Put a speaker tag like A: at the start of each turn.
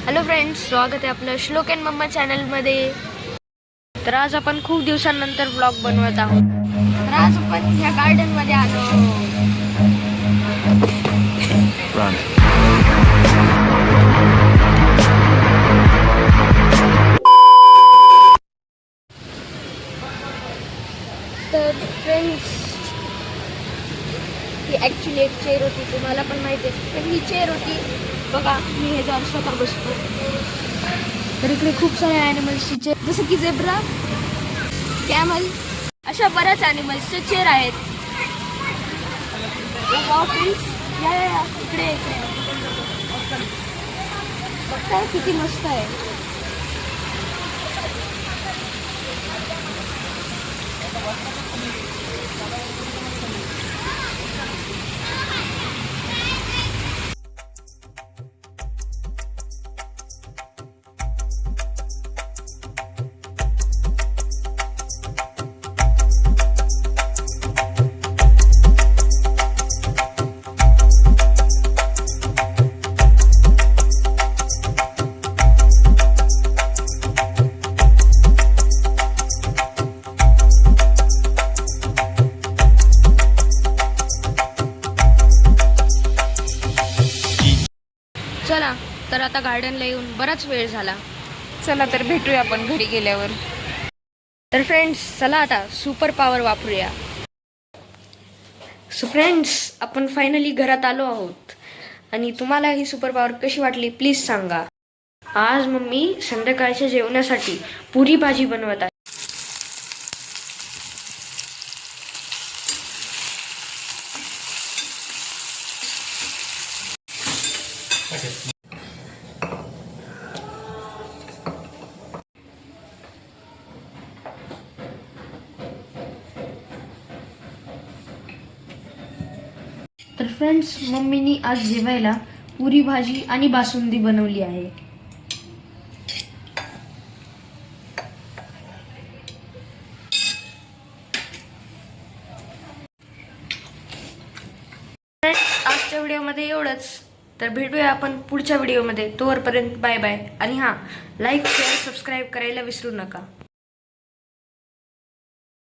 A: Hello friends, स्वागत आहे आपलं श्लोक अँड मम्मा चॅनलमध्ये. तर आज आपण खूप दिवसांनंतर ब्लॉग बनवत आहोत. तर आज आपण ह्या गार्डनमध्ये आलो आहोत. तर फ्रेंड्स, ही ॲक्च्युली एक चेअर होती, तुम्हाला पण माहिती आहे. तर ही चेअर होती बघा, मी ह्याच्यावर स्वतः बसतो. तर इकडे खूप सारे ॲनिमल्सची चेअर, जसं की झेब्रा, कॅमल, अशा बऱ्याच ॲनिमल्सचे चेअर आहेत. फ्रेंड्स, या इकडे बघताय किती मस्त आहे. चला, तर आता गार्डनला येऊन बराच वेळ झाला.
B: चला तर भेटूया आपण घरी गेल्यावर.
A: तर फ्रेंड्स, चला आता सुपर पॉवर वापरूया. सो फ्रेंड्स, आपण फायनली घरात आलो आहोत. आणि तुम्हाला ही सुपर पॉवर कशी वाटली प्लीज सांगा. आज मम्मी संध्याकाळच्या जेवणासाठी पुरी भाजी बनवत आहे. तर फ्रेंड्स, मम्मीनी आज जेवायला पुरी भाजी आणि बासुंदी बनवली आहे. आजच्या व्हिडिओमध्ये एवढंच. तर भेटूया आपण पुढच्या व्हिडिओमध्ये. तोवरपर्यंत बाय बाय. आणि हां, लाईक शेअर सबस्क्राईब करायला विसरू नका.